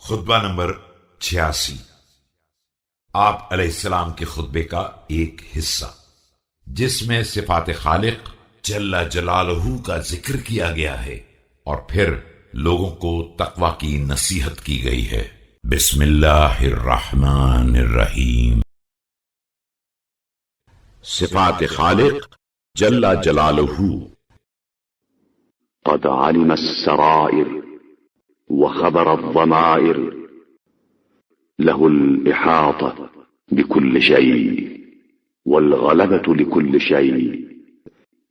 خطبہ نمبر 86 آپ علیہ السلام کے خطبے کا ایک حصہ جس میں صفات خالق جل جلالہ کا ذکر کیا گیا ہے اور پھر لوگوں کو تقوی کی نصیحت کی گئی ہے۔ بسم اللہ الرحمن الرحیم۔ صفات خالق جل جلالہ۔ قد علم السرائر وخبر الضمائر له الإحاطة بكل شيء والغلبة لكل شيء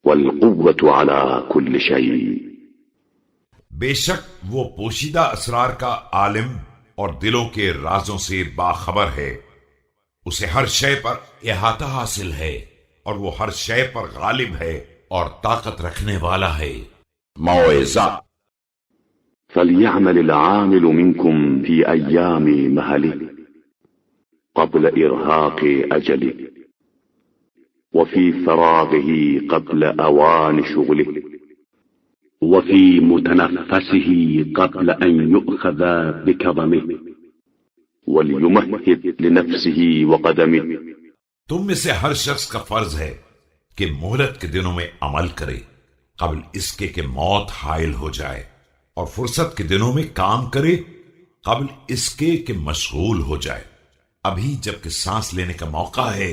والقوة على كل شيء۔ بے شک وہ پوشیدہ اسرار کا عالم اور دلوں کے رازوں سے باخبر ہے، اسے ہر شے پر احاطہ حاصل ہے اور وہ ہر شے پر غالب ہے اور طاقت رکھنے والا ہے۔ موعظہ۔ فليعمل العامل منكم في أيام مهله قبل إرهاق أجله وفي فراغه قبل أوان شغله وفي متنفسه قبل أن يؤخذ بكظمه وليمهد لنفسه وقدمه۔ تم میں سے ہر شخص کا فرض ہے کہ مہلت کے دنوں میں عمل کرے قبل اس کے کہ موت حائل ہو جائے، اور فرصت کے دنوں میں کام کرے قبل اس کے کہ مشغول ہو جائے، ابھی جبکہ سانس لینے کا موقع ہے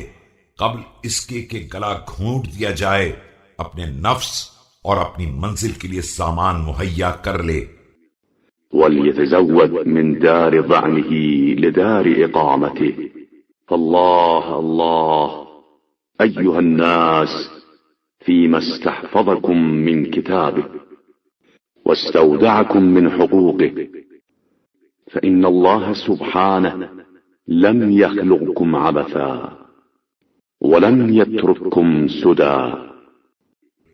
قبل اس کے کہ گلا گھونٹ دیا جائے، اپنے نفس اور اپنی منزل کے لیے سامان مہیا کر لے۔ وَلْيَتَزَوَّدْ مِنْ دَارِ ضَعْنِهِ لِدَارِ إِقَامَتِهِ فالله الله أيها الناس فيما استحفظكم من كتابه واستودعكم من حقوقه فإن الله سبحانه لم يخلقكم عبثا ولم يترككم سدى۔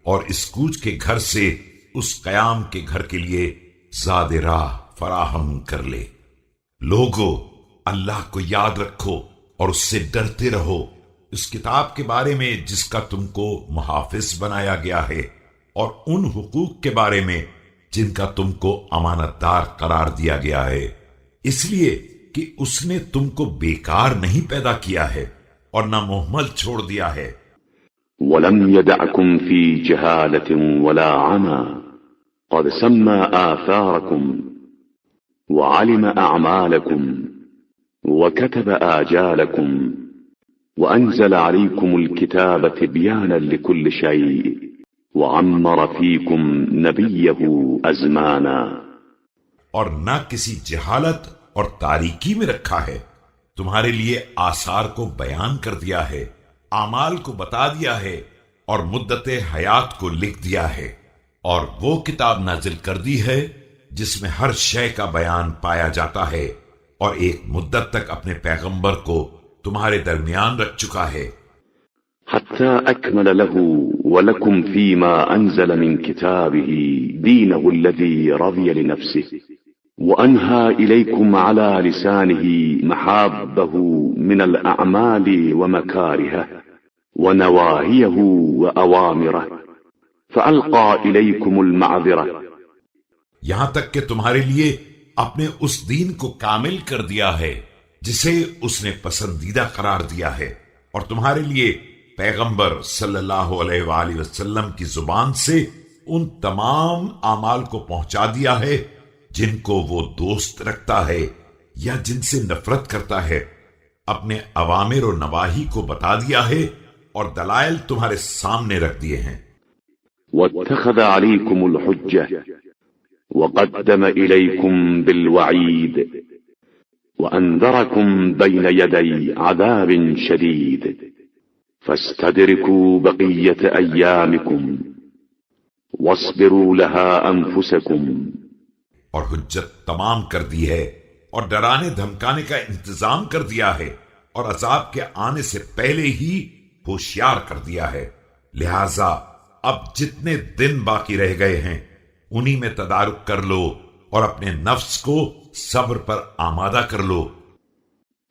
اور اس کوچ کے گھر سے اس قیام کے گھر کے لیے زاد راہ فراہم کر لے۔ لوگو، اللہ کو یاد رکھو اور اس سے ڈرتے رہو، اس کتاب کے بارے میں جس کا تم کو محافظ بنایا گیا ہے، اور ان حقوق کے بارے میں جن کا تم کو امانت دار قرار دیا گیا ہے، اس لیے کہ اس نے تم کو بیکار نہیں پیدا کیا ہے اور نہ مہمل چھوڑ دیا ہے۔ وَلَمْ يَدَعْكُمْ فِي جَهَالَةٍ وَلَا عَمَى قَدْ سَمَّى آثَارَكُمْ وَعَلِمَ أَعْمَالَكُمْ وَكَتَبَ آجَالَكُمْ وَأَنزَلَ عَلَيْكُمُ الْكِتَابَ تِبْيَانًا لِكُلِّ شَيْءٍ وَعَمَّرَ فِيكُمْ نَبِيَّهُ أَزْمَانًا۔ اور نہ کسی جہالت اور تاریکی میں رکھا ہے، تمہارے لیے آثار کو بیان کر دیا ہے، اعمال کو بتا دیا ہے اور مدت حیات کو لکھ دیا ہے، اور وہ کتاب نازل کر دی ہے جس میں ہر شے کا بیان پایا جاتا ہے، اور ایک مدت تک اپنے پیغمبر کو تمہارے درمیان رکھ چکا ہے۔ حتى أكمل له ولكم فيما أنزل من كتابه دينه الذي رضي لنفسه وأنهى إليكم على لسانه محابه من الأعمال ومكارهه ونواهيه وأوامره فألقى إليكم المعذرة، یہاں تک کہ تمہارے لیے اپنے اس دین کو کامل کر دیا ہے جسے اس نے پسندیدہ قرار دیا ہے، اور تمہارے لیے پیغمبر صلی اللہ علیہ وآلہ وسلم کی زبان سے ان تمام اعمال کو پہنچا دیا ہے جن کو وہ دوست رکھتا ہے یا جن سے نفرت کرتا ہے، اپنے اوامر و نواہی کو بتا دیا ہے اور دلائل تمہارے سامنے رکھ دیے ہیں۔ واتخذ عليكم الحجة وقدم إليكم بالوعيد وأنذركم بين يدي عذاب شديد فاستدركوا بقية أيامكم واصبروا لها أنفسكم۔ اور حجت تمام کر دی ہے اور ڈرانے دھمکانے کا انتظام کر دیا ہے اور عذاب کے آنے سے پہلے ہی ہوشیار کر دیا ہے، لہذا اب جتنے دن باقی رہ گئے ہیں انہی میں تدارک کر لو اور اپنے نفس کو صبر پر آمادہ کر لو۔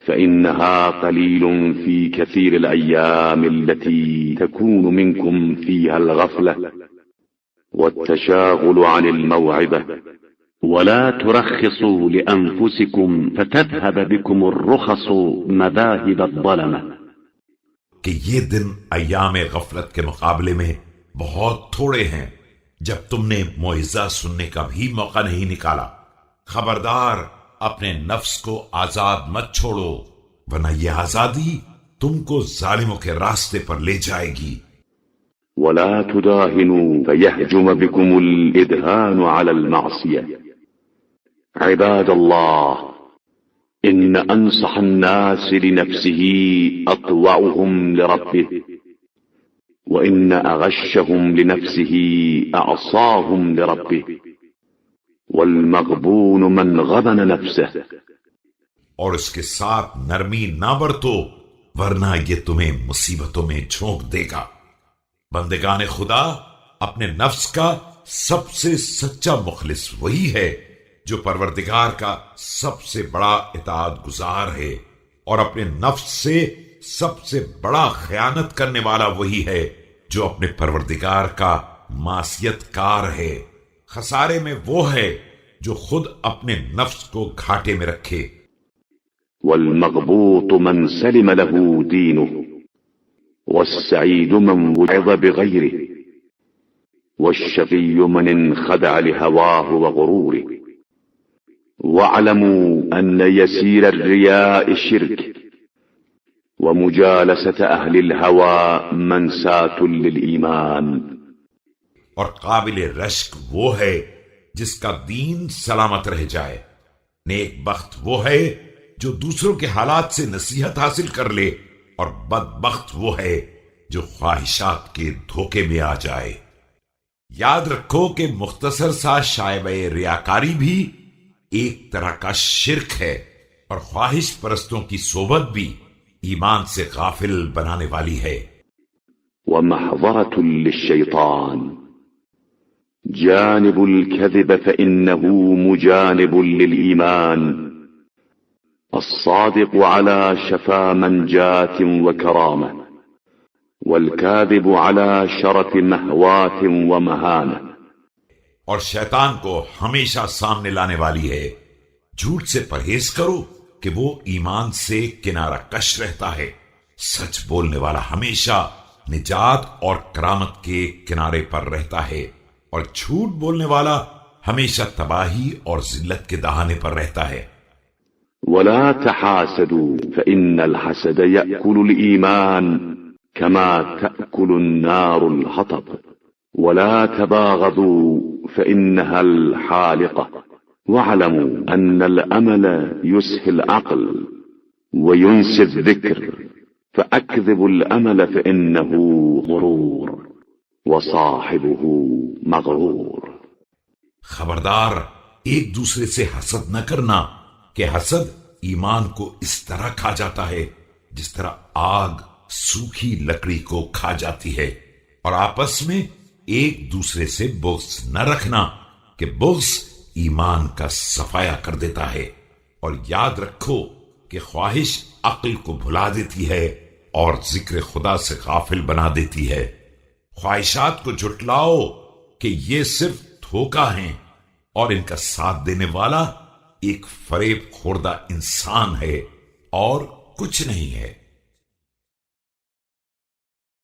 فإنها قليل في كثير الأيام التي تكون منكم فيها الغفلة والتشاغل عن الموعظة ولا ترخصوا لأنفسكم فتذهب بكم الرخص مذاهب الظلمة کہ یہ دن ایام غفلت کے مقابلے میں بہت تھوڑے ہیں جب تم نے موعظہ سننے کا بھی موقع نہیں نکالا۔ خبردار اپنے نفس کو آزاد مت چھوڑو، ورنہ یہ آزادی تم کو ظالموں کے راستے پر لے جائے گی۔ ولا تداهنوا فيهجم بكم الإدهان على المعصية عباد الله إن أنصح الناس لنفسه أطوعهم لربه وإن أغشهم لنفسه أعصاهم لربه والمغبون من غبن نفسه۔ اور اس کے ساتھ نرمی نہ برتو ورنہ یہ تمہیں مصیبتوں میں جھونک دے گا۔ بندگان خدا اپنے نفس کا سب سے سچا مخلص وہی ہے جو پروردگار کا سب سے بڑا اطاعت گزار ہے، اور اپنے نفس سے سب سے بڑا خیانت کرنے والا وہی ہے جو اپنے پروردگار کا معصیت کار ہے۔ خسارے میں وہ ہے جو خود اپنے نفس کو گھاٹے میں رکھے۔ والمغبوط من سلم له دينه والسعيد من وعظ بغيره والشقي من انخدع لهواه وغروره واعلموا أن يسير الرياء شرك ومجالسة أهل الهوى منساة للإيمان۔ اور قابل رشک وہ ہے جس کا دین سلامت رہ جائے، نیک بخت وہ ہے جو دوسروں کے حالات سے نصیحت حاصل کر لے، اور بدبخت وہ ہے جو خواہشات کے دھوکے میں آ جائے۔ یاد رکھو کہ مختصر سا شائبہ ریاکاری بھی ایک طرح کا شرک ہے، اور خواہش پرستوں کی صحبت بھی ایمان سے غافل بنانے والی ہے۔ ومحضرة للشيطان جانب الكذب فإنه مجانب للإيمان الصادق على شفا منجاة وكرامة والكاذب على شرف مهوات ومهانة۔ اور شیطان کو ہمیشہ سامنے لانے والی ہے۔ جھوٹ سے پرہیز کرو کہ وہ ایمان سے کنارہ کش رہتا ہے۔ سچ بولنے والا ہمیشہ نجات اور کرامت کے کنارے پر رہتا ہے، اور جھوٹ بولنے والا ہمیشہ تباہی اور ذلت کے دہانے پر رہتا ہے۔ ولا تحاسدوا فإن الحسد يأكل الإيمان كما تأكل النار الحطب ولا تباغضوا فإنها الحالقة واعلموا أن الأمل يسهي العقل وينسي الذكر فأكذب الأمل فإنه غرور وصاحبه مغرور۔ خبردار ایک دوسرے سے حسد نہ کرنا کہ حسد ایمان کو اس طرح کھا جاتا ہے جس طرح آگ سوکھی لکڑی کو کھا جاتی ہے، اور آپس میں ایک دوسرے سے بغض نہ رکھنا کہ بغض ایمان کا صفایا کر دیتا ہے۔ اور یاد رکھو کہ خواہش عقل کو بھلا دیتی ہے اور ذکر خدا سے غافل بنا دیتی ہے۔ خواہشات کو جھٹلاؤ کہ یہ صرف دھوکہ ہیں، اور ان کا ساتھ دینے والا ایک فریب خوردہ انسان ہے اور کچھ نہیں ہے۔